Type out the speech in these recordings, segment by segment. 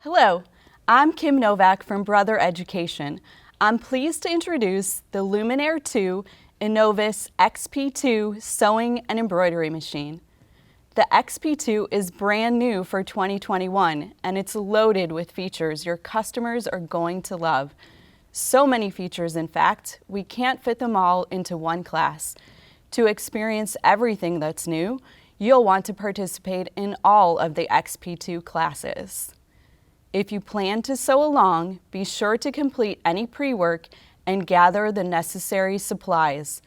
Hello, I'm Kim Novak from Brother Education. I'm pleased to introduce the Luminaire 2 Innovis XP2 sewing and embroidery machine. The XP2 is brand new for 2021 and it's loaded with features your customers are going to love. So many features, in fact, we can't fit them all into one class. To experience everything that's new, you'll want to participate in all of the XP2 classes. If you plan to sew along, be sure to complete any pre-work and gather the necessary supplies.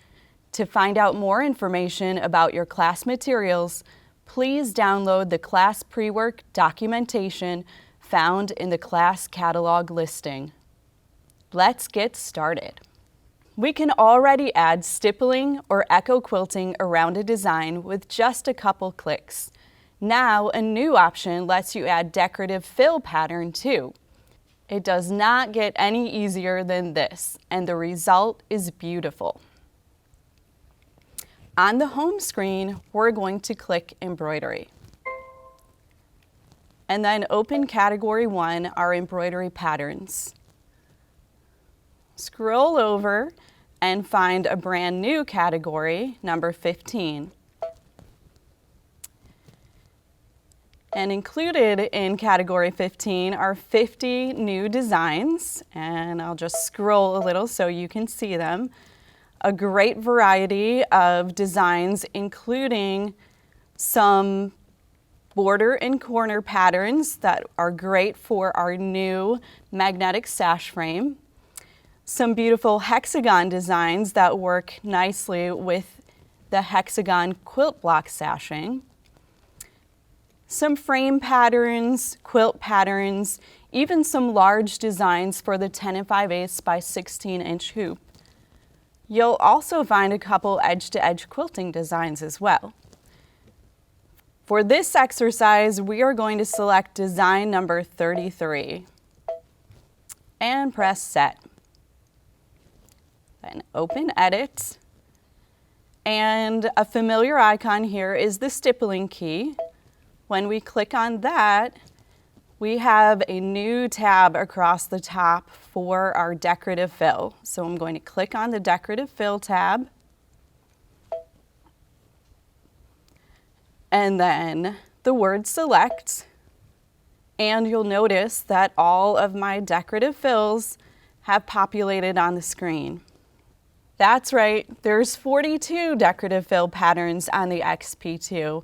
To find out more information about your class materials, please download the class pre-work documentation found in the class catalog listing. Let's get started. We can already add stippling or echo quilting around a design with just a couple clicks. Now, a new option lets you add decorative fill pattern too. It does not get any easier than this, and the result is beautiful. On the home screen, we're going to click Embroidery. And then open Category 1, our embroidery patterns. Scroll over and find a brand new category, number 15. And included in category 15 are 50 new designs, and I'll just scroll a little so you can see them. A great variety of designs, including some border and corner patterns that are great for our new magnetic sash frame. Some beautiful hexagon designs that work nicely with the hexagon quilt block sashing. Some frame patterns, quilt patterns, even some large designs for the 10 5/8 by 16-inch hoop. You'll also find a couple edge-to-edge quilting designs as well. For this exercise, we are going to select design number 33 and press Set. Then open Edit, and a familiar icon here is the stippling key. When we click on that, we have a new tab across the top for our decorative fill. So I'm going to click on the decorative fill tab. And then the word select. And you'll notice that all of my decorative fills have populated on the screen. That's right, there's 42 decorative fill patterns on the XP2.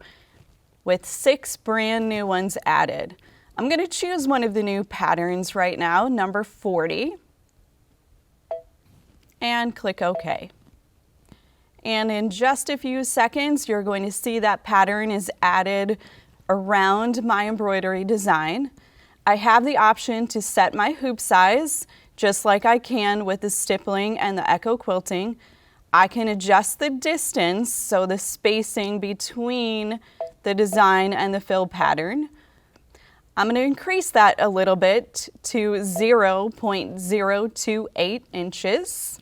With 6 brand new ones added. I'm going to choose one of the new patterns right now, number 40, and click OK. And in just a few seconds, you're going to see that pattern is added around my embroidery design. I have the option to set my hoop size, just like I can with the stippling and the echo quilting. I can adjust the distance, so the spacing between the design and the fill pattern. I'm going to increase that a little bit to 0.028 inches.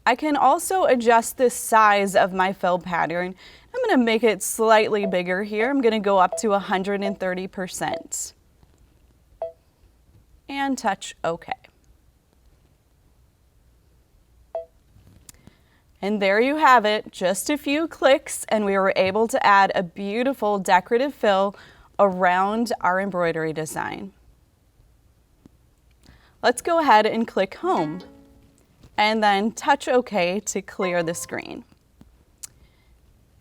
I can also adjust the size of my fill pattern. I'm going to make it slightly bigger here. I'm going to go up to 130%. And touch OK. And there you have it, just a few clicks, and we were able to add a beautiful decorative fill around our embroidery design. Let's go ahead and click Home, and then touch OK to clear the screen.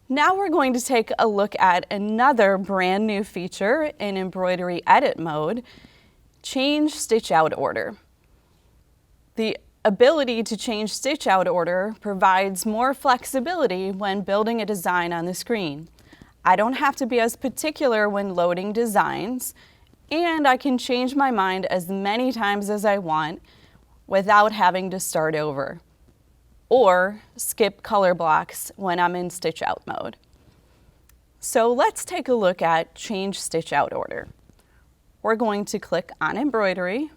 Now we're going to take a look at another brand new feature in embroidery edit mode, Change Stitch Out Order. The ability to change stitch out order provides more flexibility when building a design on the screen. I don't have to be as particular when loading designs, and I can change my mind as many times as I want without having to start over, or skip color blocks when I'm in stitch out mode. So let's take a look at Change Stitch Out Order. We're going to click on Embroidery,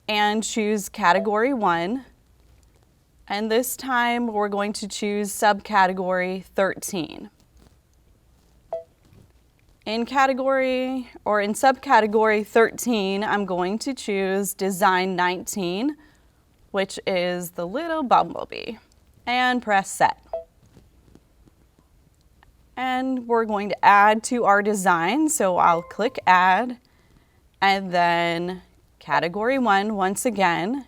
and choose Category 1, and this time we're going to choose subcategory 13. In category or in subcategory 13, I'm going to choose Design 19, which is the little bumblebee, and press Set. And we're going to add to our design, so I'll click Add, and then Category 1 once again.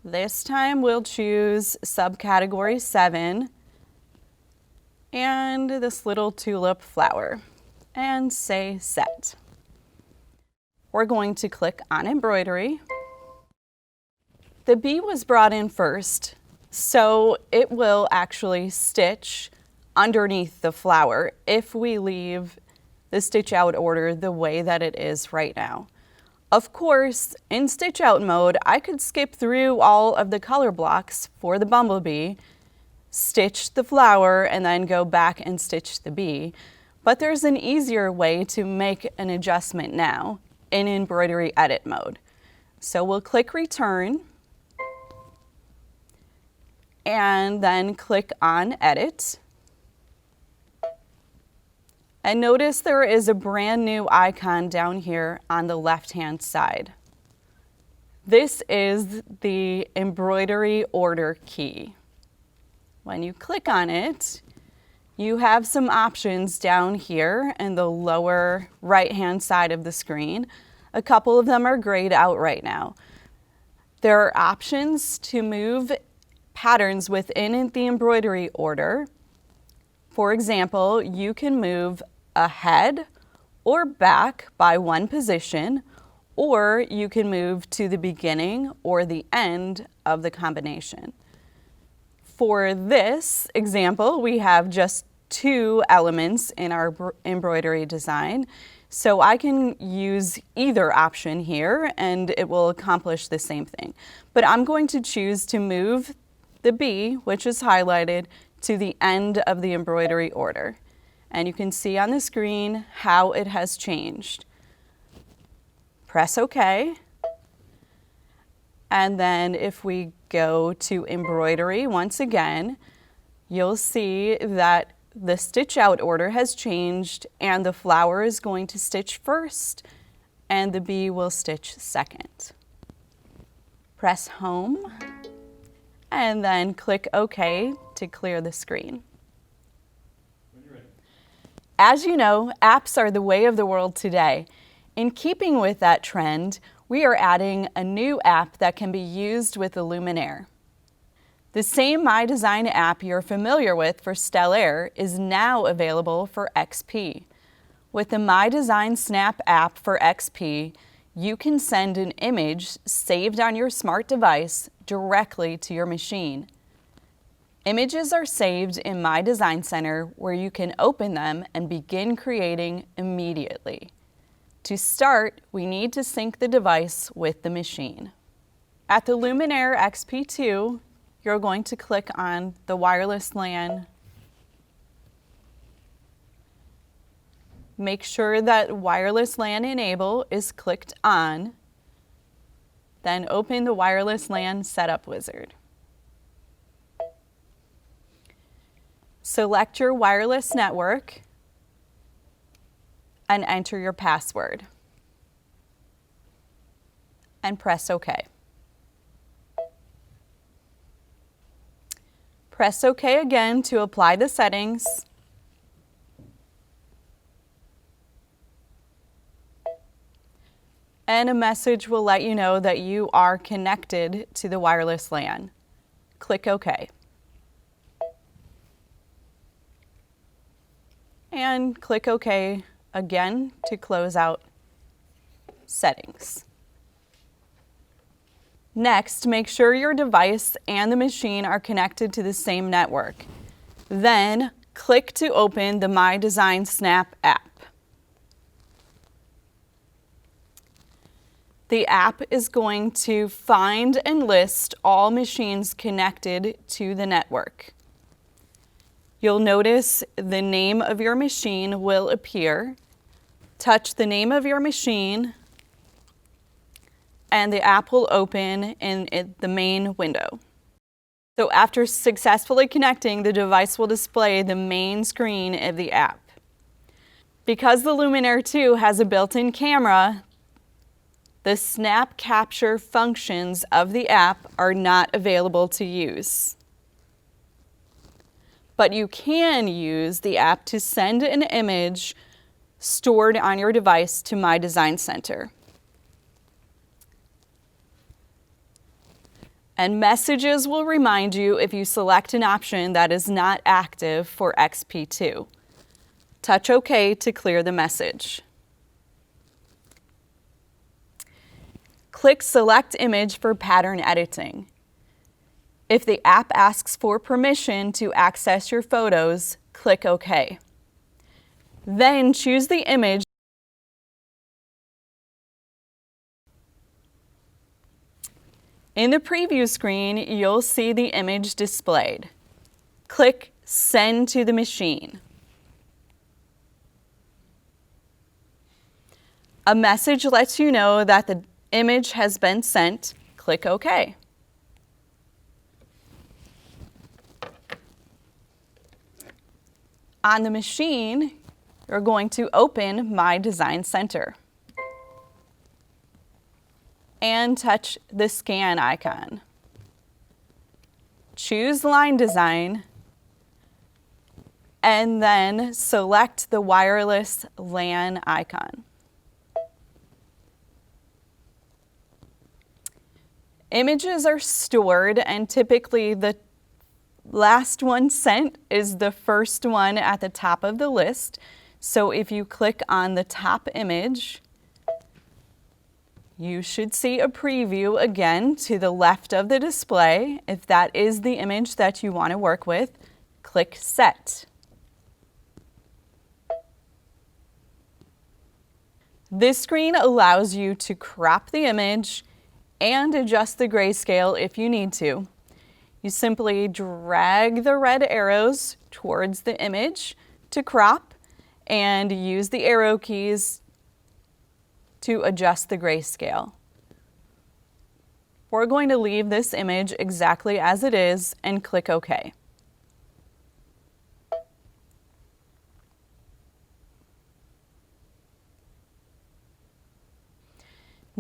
This time we'll choose Subcategory 7, and this little tulip flower, and say Set. We're going to click on Embroidery. The bee was brought in first, so it will actually stitch underneath the flower if we leave the stitch out order the way that it is right now. Of course, in stitch out mode, I could skip through all of the color blocks for the bumblebee, stitch the flower, and then go back and stitch the bee. But there's an easier way to make an adjustment now in embroidery edit mode. So we'll click Return, and then click on Edit. And notice there is a brand new icon down here on the left-hand side. This is the embroidery order key. When you click on it, you have some options down here in the lower right-hand side of the screen. A couple of them are grayed out right now. There are options to move patterns within the embroidery order. For example, you can move ahead or back by one position, or you can move to the beginning or the end of the combination. For this example, we have just 2 elements in our embroidery design, so I can use either option here and it will accomplish the same thing. But I'm going to choose to move the bee, which is highlighted, to the end of the embroidery order. And you can see on the screen how it has changed. Press OK. And then if we go to embroidery once again, you'll see that the stitch out order has changed and the flower is going to stitch first and the bee will stitch second. Press Home and then click OK to clear the screen. As you know, apps are the way of the world today. In keeping with that trend, we are adding a new app that can be used with the Luminaire. The same My Design app you're familiar with for Stellaire is now available for XP. With the My Design Snap app for XP, you can send an image saved on your smart device directly to your machine. Images are saved in My Design Center where you can open them and begin creating immediately. To start, we need to sync the device with the machine. At the Luminaire XP2, you're going to click on the wireless LAN. Make sure that wireless LAN enable is clicked on. Then open the wireless LAN setup wizard. Select your wireless network and enter your password. And press OK. Press OK again to apply the settings. And a message will let you know that you are connected to the wireless LAN. Click OK. And click OK again to close out settings. Next, make sure your device and the machine are connected to the same network. Then, click to open the My Design Snap app. The app is going to find and list all machines connected to the network. You'll notice the name of your machine will appear. Touch the name of your machine, and the app will open in the main window. So after successfully connecting, the device will display the main screen of the app. Because the Luminaire 2 has a built-in camera, the snap capture functions of the app are not available to use. But you can use the app to send an image stored on your device to My Design Center. And messages will remind you if you select an option that is not active for XP2. Touch OK to clear the message. Click Select Image for pattern editing. If the app asks for permission to access your photos, click OK. Then choose the image. In the preview screen, you'll see the image displayed. Click Send to the machine. A message lets you know that the image has been sent. Click OK. On the machine, you're going to open My Design Center and touch the scan icon. Choose Line Design and then select the wireless LAN icon. Images are stored, and typically the last one sent is the first one at the top of the list. So if you click on the top image, you should see a preview again to the left of the display. If that is the image that you want to work with, click Set. This screen allows you to crop the image and adjust the grayscale if you need to. You simply drag the red arrows towards the image to crop and use the arrow keys to adjust the grayscale. We're going to leave this image exactly as it is and click OK.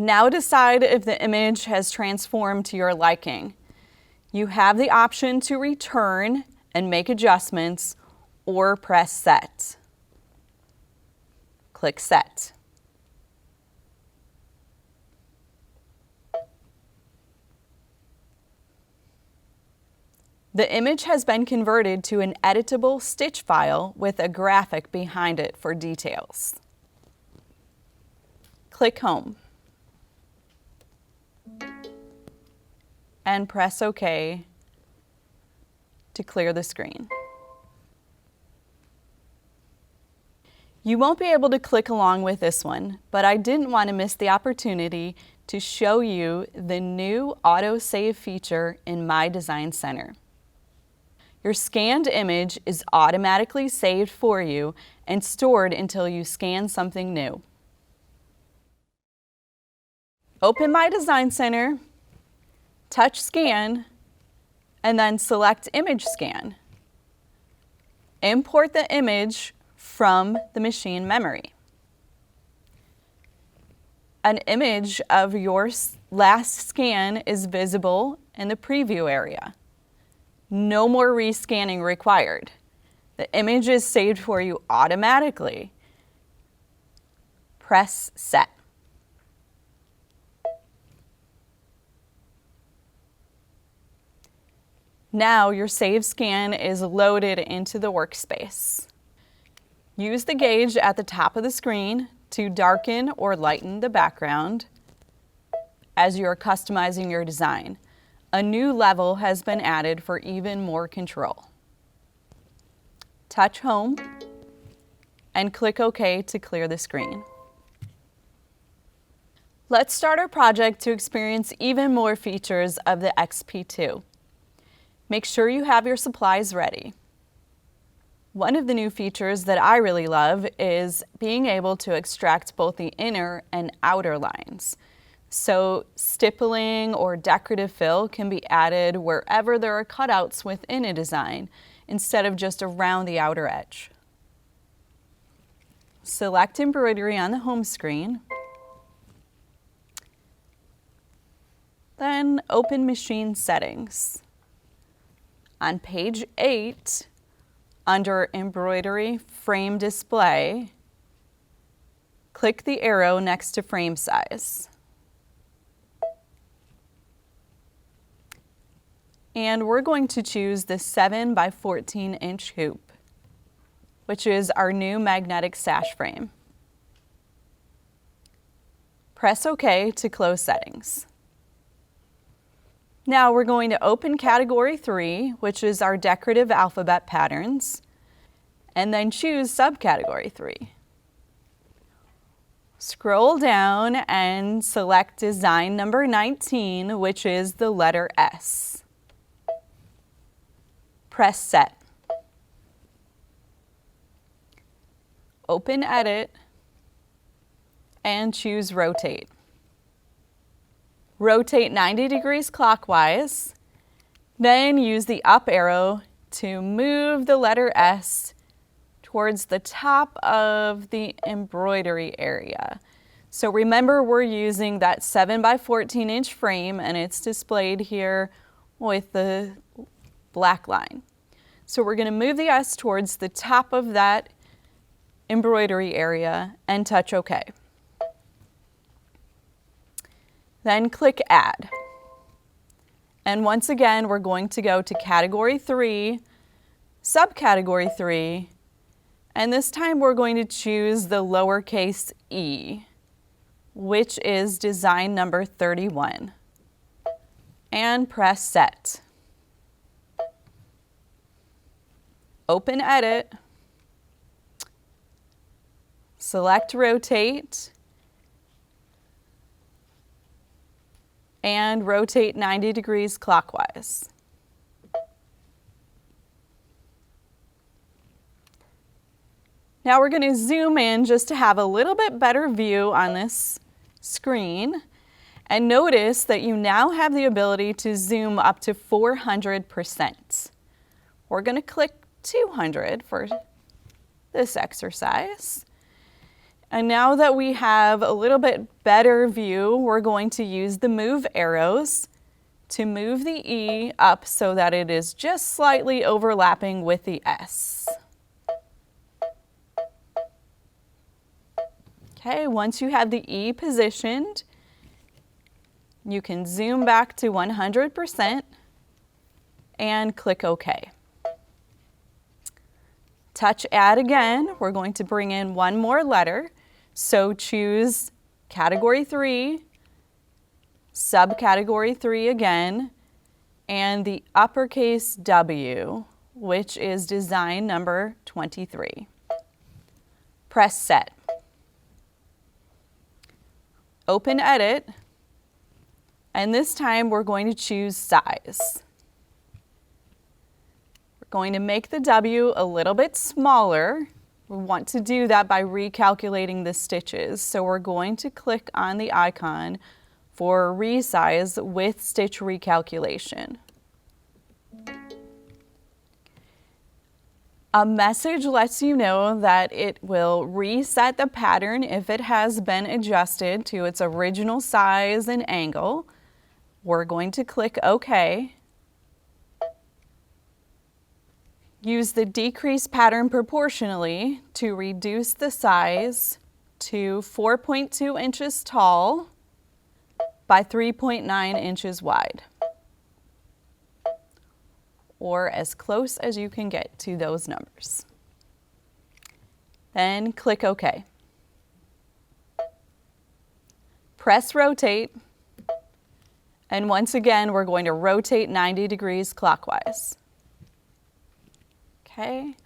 Now decide if the image has transformed to your liking. You have the option to return and make adjustments or press Set. Click Set. The image has been converted to an editable stitch file with a graphic behind it for details. Click Home and press OK to clear the screen. You won't be able to click along with this one, but I didn't want to miss the opportunity to show you the new autosave feature in My Design Center. Your scanned image is automatically saved for you and stored until you scan something new. Open My Design Center, touch Scan, and then select Image Scan. Import the image from the machine memory. An image of your last scan is visible in the preview area. No more rescanning required. The image is saved for you automatically. Press Set. Now your saved scan is loaded into the workspace. Use the gauge at the top of the screen to darken or lighten the background as you are customizing your design. A new level has been added for even more control. Touch Home and click OK to clear the screen. Let's start our project to experience even more features of the XP2. Make sure you have your supplies ready. One of the new features that I really love is being able to extract both the inner and outer lines. So stippling or decorative fill can be added wherever there are cutouts within a design instead of just around the outer edge. select embroidery on the home screen, then open machine settings. On page 8, under embroidery frame display, click the arrow next to frame size. And we're going to choose the 7 by 14 inch hoop, which is our new magnetic sash frame. Press OK to close settings. Now we're going to open category 3, which is our decorative alphabet patterns, and then choose subcategory 3. Scroll down and select design number 19, which is the letter S. Press set. Open edit and choose rotate. Rotate 90 degrees clockwise, then use the up arrow to move the letter S towards the top of the embroidery area. So remember, we're using that 7 by 14 inch frame, and it's displayed here with the black line. So we're going to move the S towards the top of that embroidery area and touch OK. Then click Add. And once again, we're going to go to Category 3, Subcategory 3, and this time we're going to choose the lowercase e, which is design number 31, and press Set. Open Edit, select Rotate, and rotate 90 degrees clockwise. Now we're going to zoom in just to have a little bit better view on this screen, and notice that you now have the ability to zoom up to 400%. We're going to click 200 for this exercise. And now that we have a little bit better view, we're going to use the move arrows to move the E up so that it is just slightly overlapping with the S. Okay, once you have the E positioned, you can zoom back to 100% and click OK. Touch Add again. We're going to bring in one more letter. So choose Category 3, Subcategory 3 again, and the uppercase W, which is design number 23. Press Set. Open Edit, and this time we're going to choose Size. We're going to make the W a little bit smaller. We want to do that by recalculating the stitches. So we're going to click on the icon for Resize with Stitch Recalculation. A message lets you know that it will reset the pattern if it has been adjusted to its original size and angle. We're going to click OK. Use the decrease pattern proportionally to reduce the size to 4.2 inches tall by 3.9 inches wide, or as close as you can get to those numbers. Then click OK. Press Rotate, and once again we're going to rotate 90 degrees clockwise. Okay,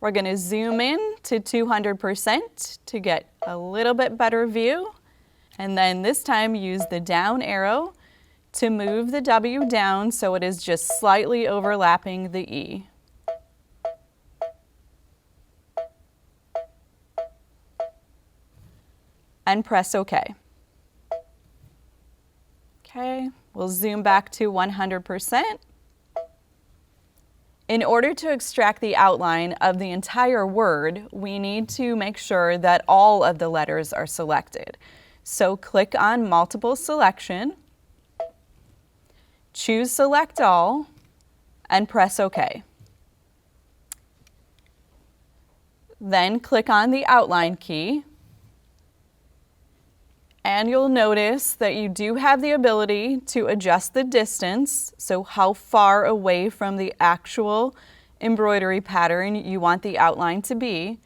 we're going to zoom in to 200% to get a little bit better view, and then this time use the down arrow to move the W down so it is just slightly overlapping the E. And press OK. Okay, we'll zoom back to 100%. In order to extract the outline of the entire word, we need to make sure that all of the letters are selected. So click on Multiple Selection, choose Select All, and press OK. Then click on the Outline key, and you'll notice that you do have the ability to adjust the distance, so how far away from the actual embroidery pattern you want the outline to be.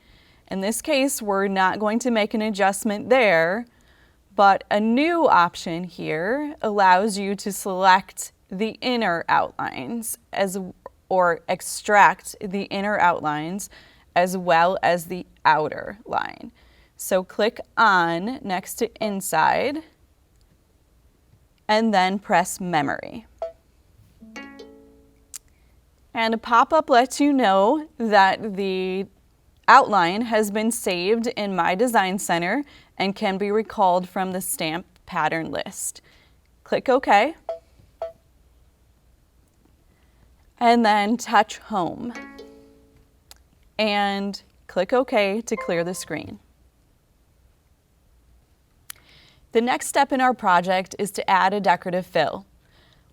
In this case, we're not going to make an adjustment there, but a new option here allows you to select the inner outlines or extract the inner outlines as well as the outer line. So click on next to Inside and then press Memory. And a pop-up lets you know that the outline has been saved in My Design Center and can be recalled from the stamp pattern list. Click OK. And then touch Home. And click OK to clear the screen. The next step in our project is to add a decorative fill.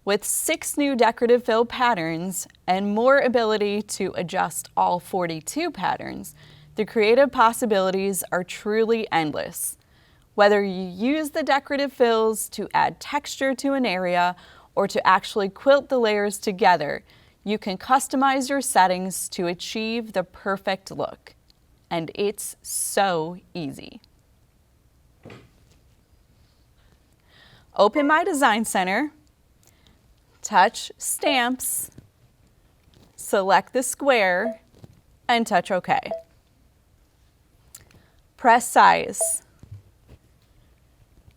With 6 new decorative fill patterns and more ability to adjust all 42 patterns, the creative possibilities are truly endless. Whether you use the decorative fills to add texture to an area or to actually quilt the layers together, you can customize your settings to achieve the perfect look. And it's so easy. Open My Design Center, touch Stamps, select the square, and touch OK. Press Size.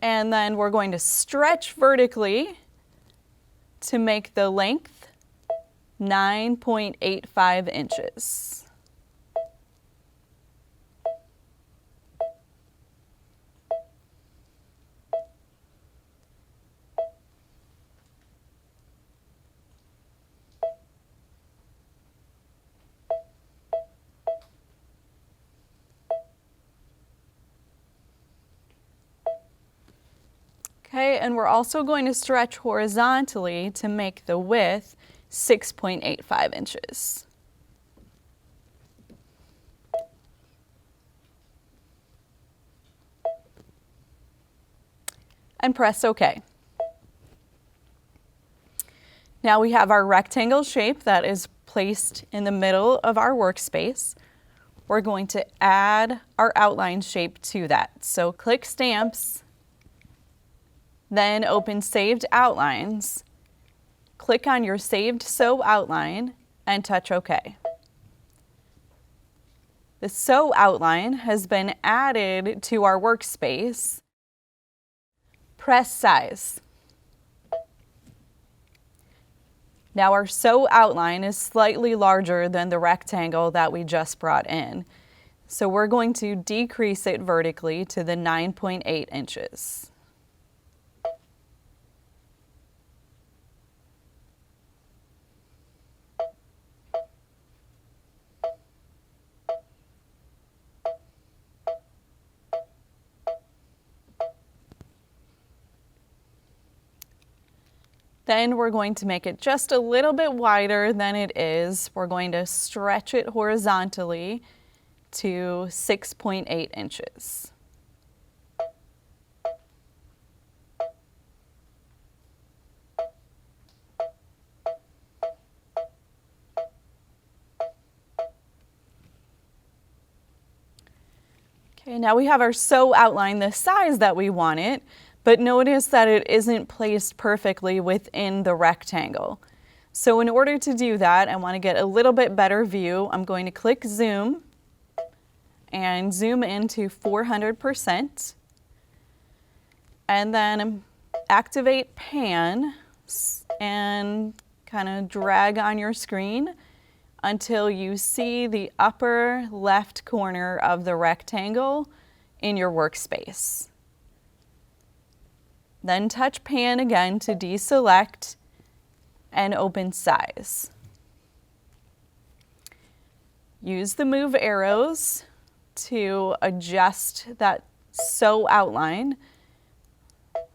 And then we're going to stretch vertically to make the length 9.85 inches. Okay, and we're also going to stretch horizontally to make the width 6.85 inches. And press OK. Now we have our rectangle shape that is placed in the middle of our workspace. We're going to add our outline shape to that. So click Stamps, then open Saved Outlines. Click on your saved sew outline and touch OK. The sew outline has been added to our workspace. Press Size. Now our sew outline is slightly larger than the rectangle that we just brought in. So we're going to decrease it vertically to the 9.8 inches. Then we're going to make it just a little bit wider than it is. We're going to stretch it horizontally to 6.8 inches. Okay, now we have our sew outline the size that we want it. But notice that it isn't placed perfectly within the rectangle. So in order to do that, I want to get a little bit better view. I'm going to click Zoom and zoom into 400%. And then activate Pan and kind of drag on your screen until you see the upper left corner of the rectangle in your workspace. Then touch Pan again to deselect and open Size. Use the move arrows to adjust that sew outline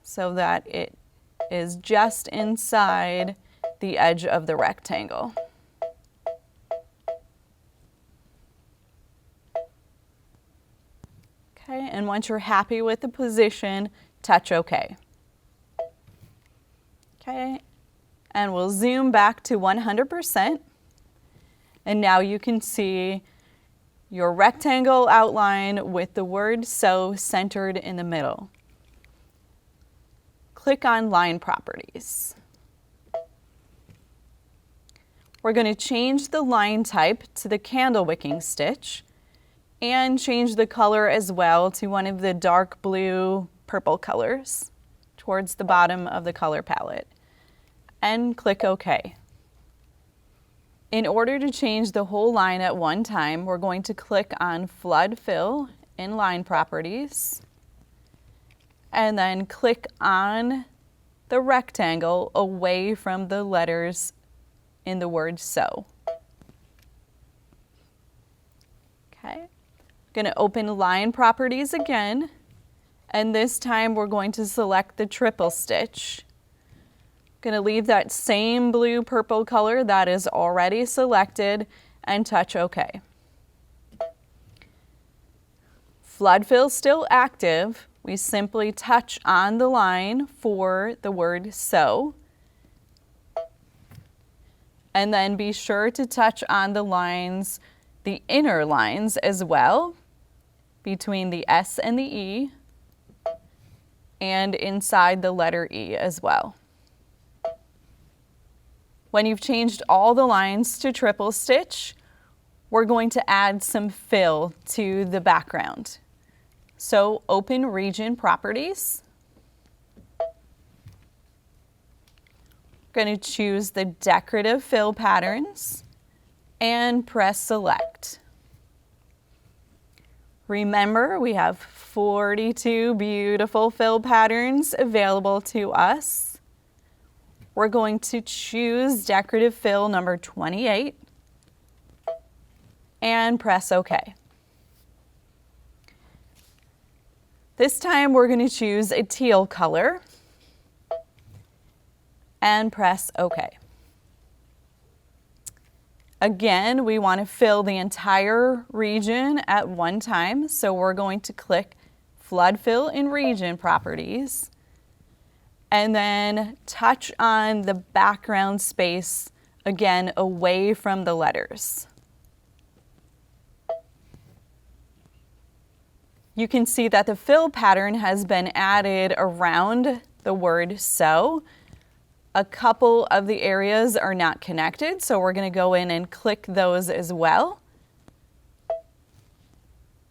so that it is just inside the edge of the rectangle. Okay, and once you're happy with the position, touch OK. Okay, and we'll zoom back to 100%. And now you can see your rectangle outline with the word sew centered in the middle. Click on Line Properties. We're going to change the line type to the candle wicking stitch and change the color as well to one of the dark blue purple colors towards the bottom of the color palette. And click OK. In order to change the whole line at one time, we're going to click on Flood Fill in Line Properties and then click on the rectangle away from the letters in the word sew. Okay, going to open Line Properties again, and this time we're going to select the triple stitch. Going to leave that same blue purple color that is already selected and touch OK. Flood fill still active. We simply touch on the line for the word sew. And then be sure to touch on the lines, the inner lines as well, between the S and the E, and inside the letter E as well. When you've changed all the lines to triple stitch, we're going to add some fill to the background. So open Region Properties. We're going to choose the Decorative Fill Patterns and press Select. Remember, we have 42 beautiful fill patterns available to us. We're going to choose Decorative Fill number 28 and press OK. This time we're going to choose a teal color and press OK. Again, we want to fill the entire region at one time, so we're going to click Flood Fill in Region Properties and then touch on the background space again away from the letters. You can see that the fill pattern has been added around the word sew. A couple of the areas are not connected, so we're going to go in and click those as well.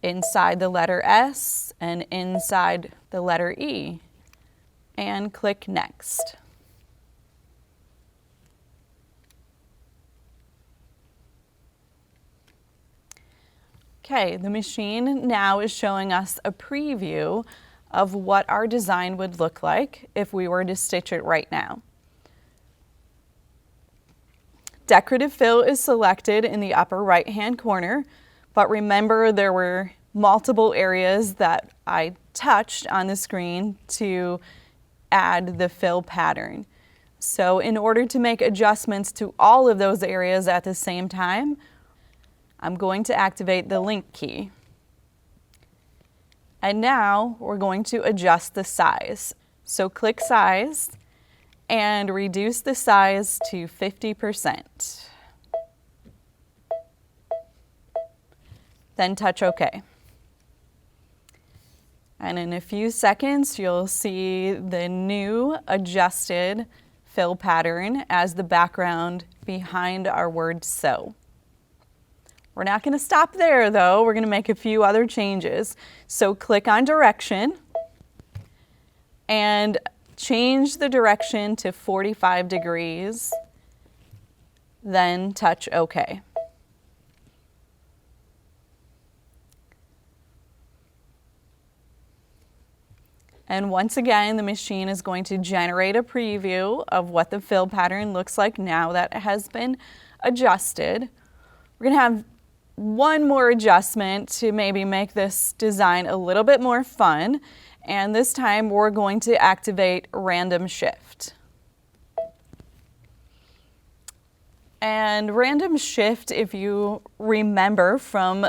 Inside the letter S and inside the letter E. And click Next. Okay, the machine now is showing us a preview of what our design would look like if we were to stitch it right now. Decorative fill is selected in the upper right-hand corner, but remember there were multiple areas that I touched on the screen to add the fill pattern. So in order to make adjustments to all of those areas at the same time, I'm going to activate the link key. And now we're going to adjust the size. So click Size and reduce the size to 50%. Then touch OK. And in a few seconds, you'll see the new adjusted fill pattern as the background behind our word sew. We're not going to stop there though. We're going to make a few other changes. So click on Direction and change the direction to 45 degrees, then touch OK. And once again, the machine is going to generate a preview of what the fill pattern looks like now that it has been adjusted. We're going to have one more adjustment to maybe make this design a little bit more fun. And this time we're going to activate random shift. And random shift, if you remember from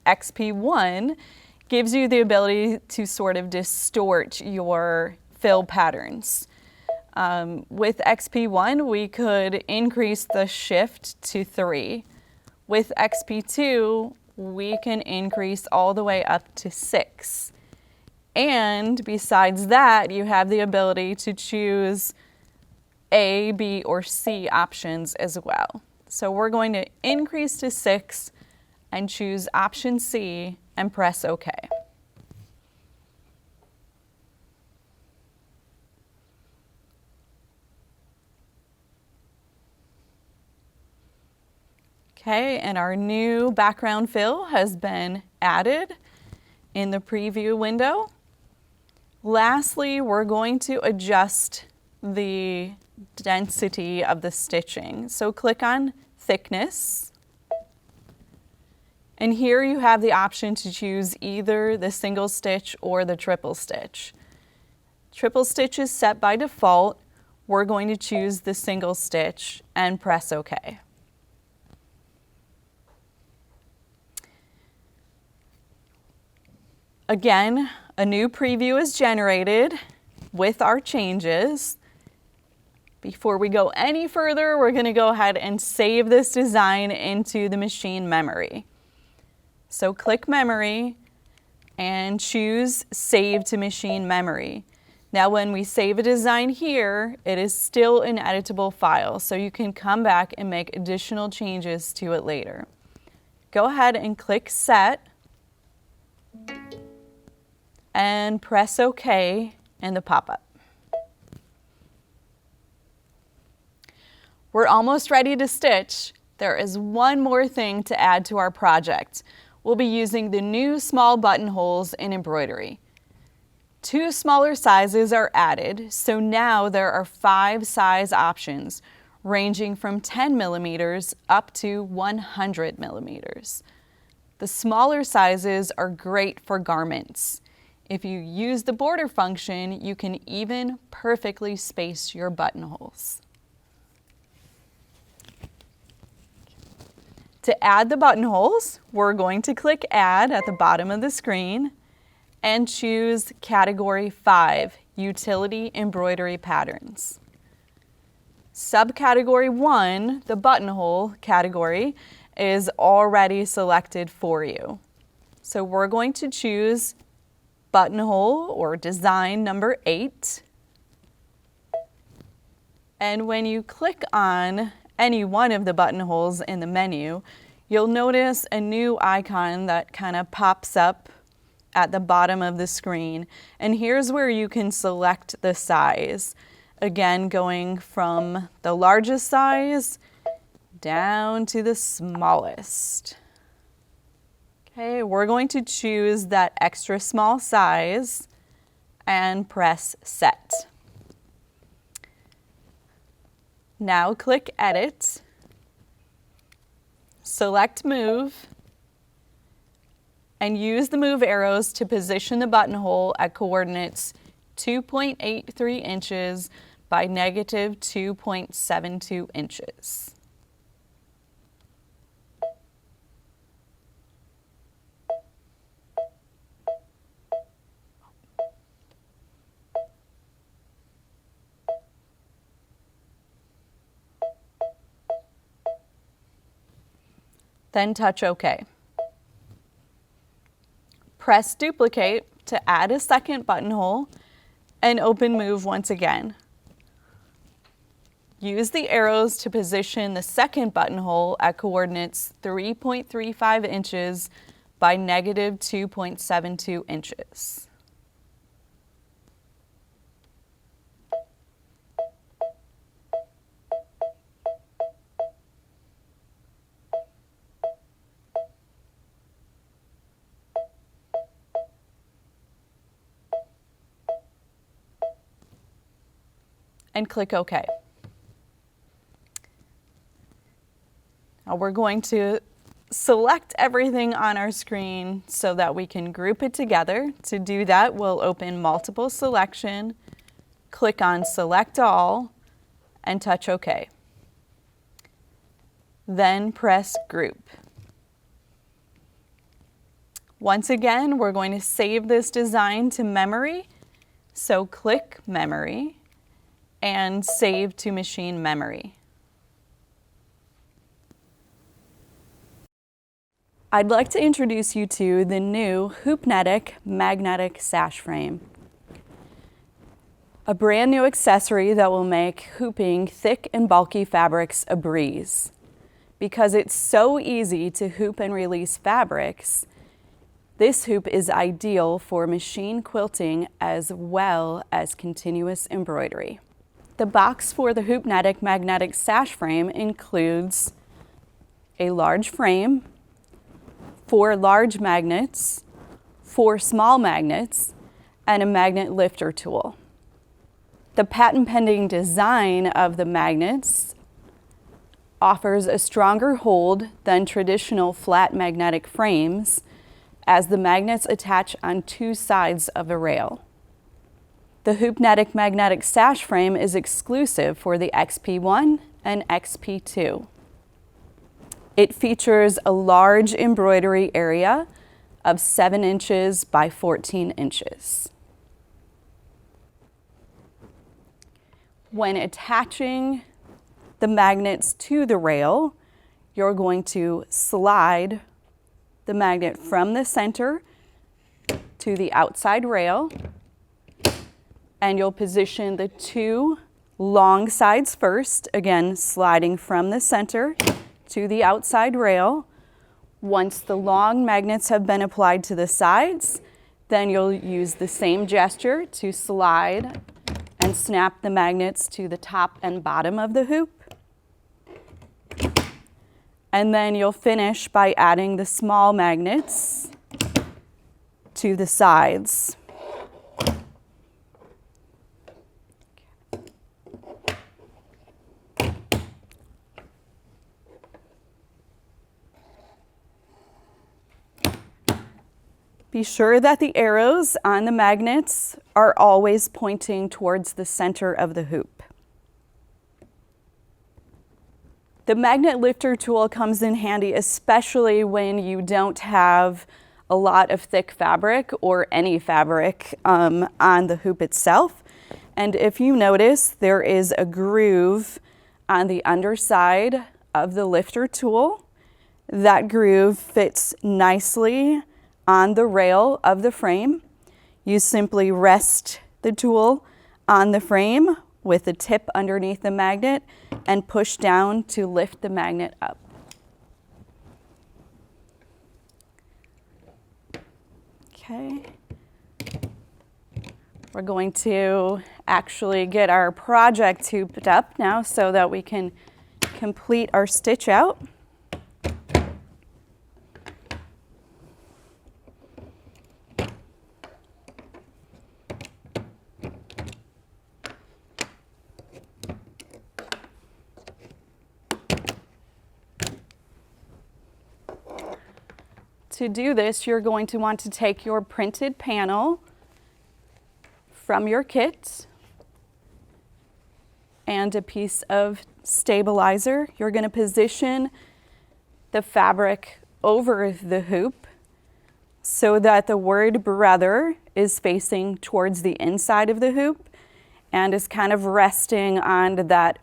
XP1, gives you the ability to sort of distort your fill patterns. With XP1, we could increase the shift to 3. With XP2, we can increase all the way up to 6. And besides that, you have the ability to choose A, B, or C options as well. So we're going to increase to 6 and choose option C and press OK. Okay, and our new background fill has been added in the preview window. Lastly, we're going to adjust the density of the stitching. So click on thickness. And here you have the option to choose either the single stitch or the triple stitch. Triple stitch is set by default. We're going to choose the single stitch and press OK. Again, a new preview is generated with our changes. Before we go any further, we're going to go ahead and save this design into the machine memory. So click Memory and choose Save to Machine Memory. Now when we save a design here, it is still an editable file, so you can come back and make additional changes to it later. Go ahead and click Set and press OK in the pop-up. We're almost ready to stitch. There is one more thing to add to our project. We'll be using the new small buttonholes in embroidery. 2 smaller sizes are added, so now there are 5 size options, ranging from 10 millimeters up to 100 millimeters. The smaller sizes are great for garments. If you use the border function, you can even perfectly space your buttonholes. To add the buttonholes, we're going to click Add at the bottom of the screen and choose Category 5, Utility Embroidery Patterns. Subcategory 1, the buttonhole category, is already selected for you. So we're going to choose buttonhole or design number 8. And when you click on any one of the buttonholes in the menu, you'll notice a new icon that kind of pops up at the bottom of the screen. And here's where you can select the size. Again, going from the largest size down to the smallest. Okay, we're going to choose that extra small size and press Set. Now click Edit, select Move, and use the move arrows to position the buttonhole at coordinates 2.83 inches by negative 2.72 inches. Then touch OK. Press Duplicate to add a second buttonhole and open Move once again. Use the arrows to position the second buttonhole at coordinates 3.35 inches by negative 2.72 inches. And click OK. Now we're going to select everything on our screen so that we can group it together. To do that, we'll open Multiple Selection, click on Select All, and touch OK. Then press Group. Once again, we're going to save this design to memory, so click Memory and Save to Machine Memory. I'd like to introduce you to the new Hoopnetic magnetic sash frame, a brand new accessory that will make hooping thick and bulky fabrics a breeze. Because it's so easy to hoop and release fabrics, this hoop is ideal for machine quilting as well as continuous embroidery. The box for the Hoopnetic magnetic sash frame includes a large frame, 4 large magnets, 4 small magnets, and a magnet lifter tool. The patent-pending design of the magnets offers a stronger hold than traditional flat magnetic frames, as the magnets attach on 2 sides of a rail. The Hoopnetic magnetic sash frame is exclusive for the XP1 and XP2. It features a large embroidery area of 7 inches by 14 inches. When attaching the magnets to the rail, you're going to slide the magnet from the center to the outside rail, and you'll position the 2 long sides first, again sliding from the center to the outside rail. Once the long magnets have been applied to the sides, then you'll use the same gesture to slide and snap the magnets to the top and bottom of the hoop. And then you'll finish by adding the small magnets to the sides. Be sure that the arrows on the magnets are always pointing towards the center of the hoop. The magnet lifter tool comes in handy, especially when you don't have a lot of thick fabric or any fabric on the hoop itself. And if you notice, there is a groove on the underside of the lifter tool. That groove fits nicely on the rail of the frame. You simply rest the tool on the frame with the tip underneath the magnet and push down to lift the magnet up. Okay. We're going to actually get our project hooped up now so that we can complete our stitch out. To do this, you're going to want to take your printed panel from your kit and a piece of stabilizer. You're going to position the fabric over the hoop so that the word brother is facing towards the inside of the hoop and is kind of resting on that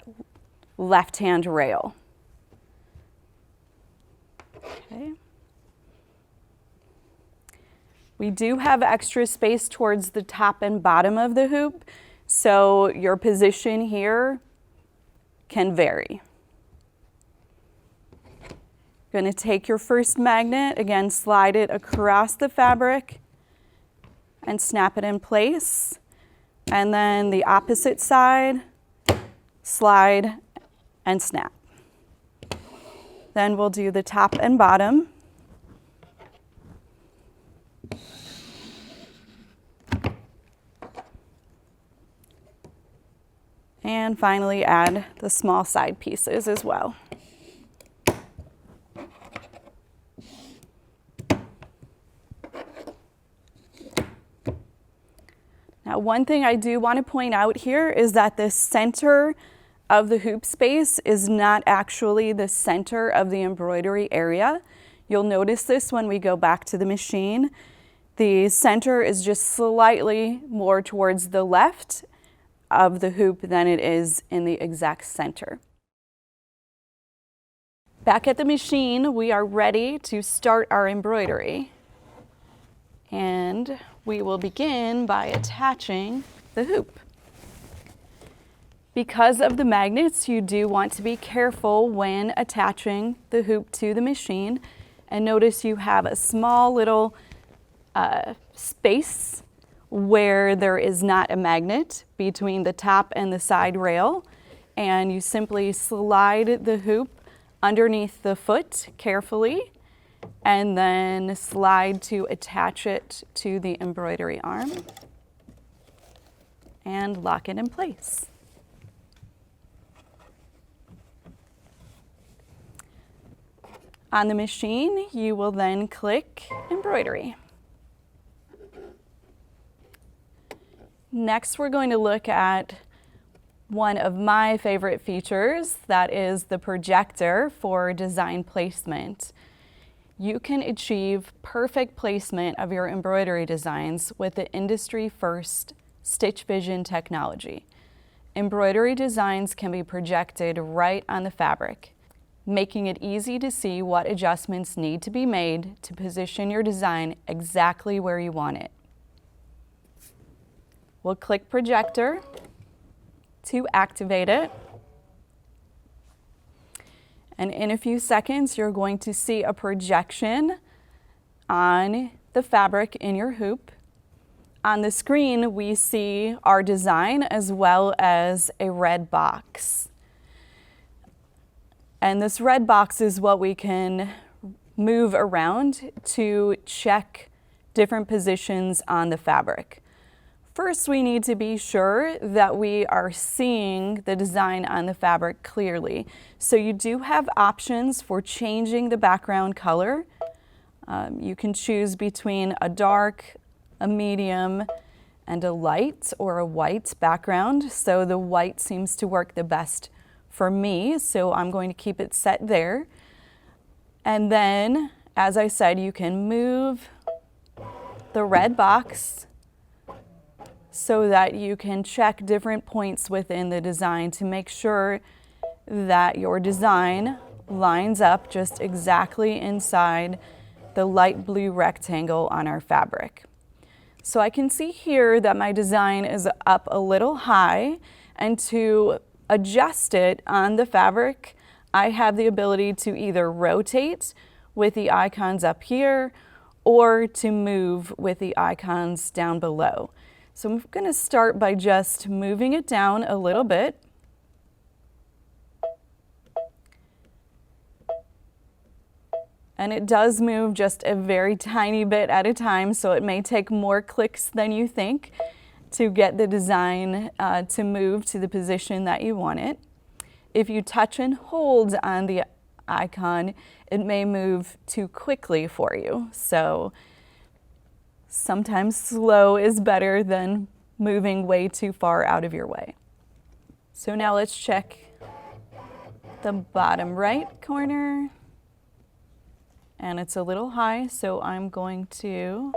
left-hand rail. Okay. We do have extra space towards the top and bottom of the hoop, so your position here can vary. You're going to take your first magnet, again slide it across the fabric and snap it in place. And then the opposite side, slide and snap. Then we'll do the top and bottom. And finally add the small side pieces as well. one thing I do want to point out here is that the center of the hoop space is not actually the center of the embroidery area. You'll notice this when we go back to the machine. The center is just slightly more towards the left of the hoop than it is in the exact center. Back at the machine, we are ready to start our embroidery. And we will begin by attaching the hoop. Because of the magnets, you do want to be careful when attaching the hoop to the machine. And notice you have a small little space where there is not a magnet between the top and the side rail. And you simply slide the hoop underneath the foot carefully and then slide to attach it to the embroidery arm and lock it in place. On the machine, you will then click Embroidery. Next, we're going to look at one of my favorite features, that is the projector for design placement. You can achieve perfect placement of your embroidery designs with the industry-first Stitch Vision technology. Embroidery designs can be projected right on the fabric, making it easy to see what adjustments need to be made to position your design exactly where you want it. We'll click Projector to activate it. And in a few seconds, you're going to see a projection on the fabric in your hoop. On the screen, we see our design as well as a red box. And this red box is what we can move around to check different positions on the fabric. First, we need to be sure that we are seeing the design on the fabric clearly. So you do have options for changing the background color. You can choose between a dark, a medium, and a light or a white background. So the white seems to work the best for me, so I'm going to keep it set there. And then, as I said, you can move the red box so that you can check different points within the design to make sure that your design lines up just exactly inside the light blue rectangle on our fabric. So I can see here that my design is up a little high, and to adjust it on the fabric, I have the ability to either rotate with the icons up here or to move with the icons down below. So I'm going to start by just moving it down a little bit. And it does move just a very tiny bit at a time, so it may take more clicks than you think to get the design to move to the position that you want it. If you touch and hold on the icon, it may move too quickly for you. So sometimes slow is better than moving way too far out of your way. So now let's check the bottom right corner. And it's a little high, so I'm going to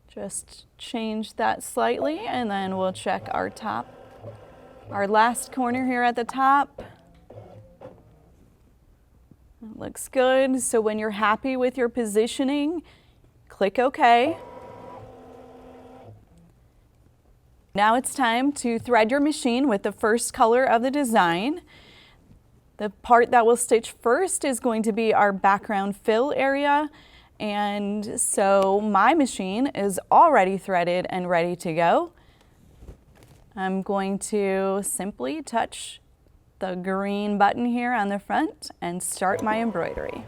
just change that slightly, and then we'll check our last corner here at the top. It looks good. So when you're happy with your positioning, click OK. Now it's time to thread your machine with the first color of the design. The part that we'll stitch first is going to be our background fill area. And so my machine is already threaded and ready to go. I'm going to simply touch the green button here on the front and start my embroidery.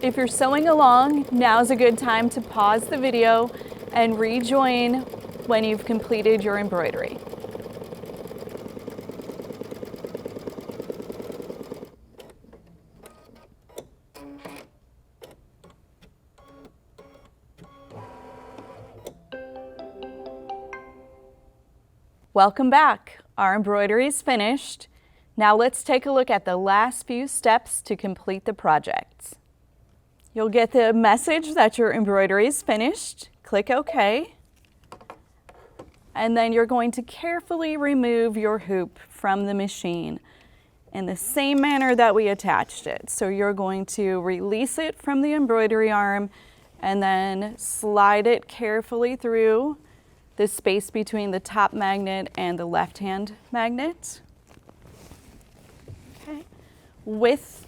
If you're sewing along, now's a good time to pause the video and rejoin when you've completed your embroidery. Welcome back. Our embroidery is finished. Now let's take a look at the last few steps to complete the project. You'll get the message that your embroidery is finished. Click OK. And then you're going to carefully remove your hoop from the machine in the same manner that we attached it. So you're going to release it from the embroidery arm and then slide it carefully through the space between the top magnet and the left-hand magnet. Okay. With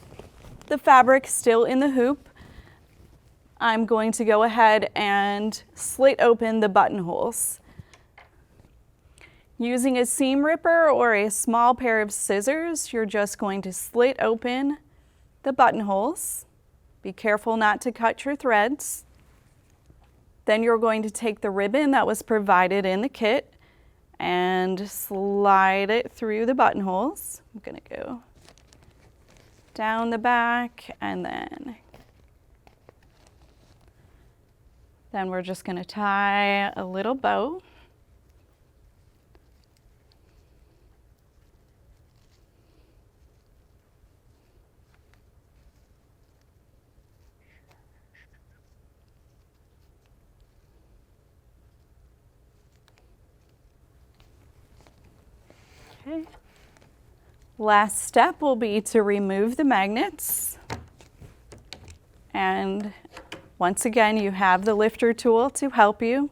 the fabric still in the hoop, I'm going to go ahead and slit open the buttonholes. Using a seam ripper or a small pair of scissors, you're just going to slit open the buttonholes. Be careful not to cut your threads. Then you're going to take the ribbon that was provided in the kit and slide it through the buttonholes. I'm going to go down the back and then we're just going to tie a little bow. Okay. Last step will be to remove the magnets. And once again, you have the lifter tool to help you.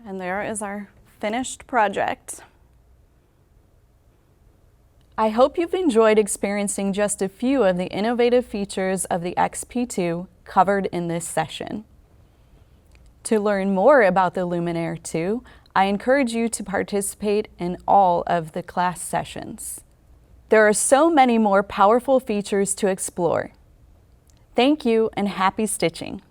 And there is our finished project. I hope you've enjoyed experiencing just a few of the innovative features of the XP2 covered in this session. To learn more about the Luminaire 2, I encourage you to participate in all of the class sessions. There are so many more powerful features to explore. Thank you and happy stitching!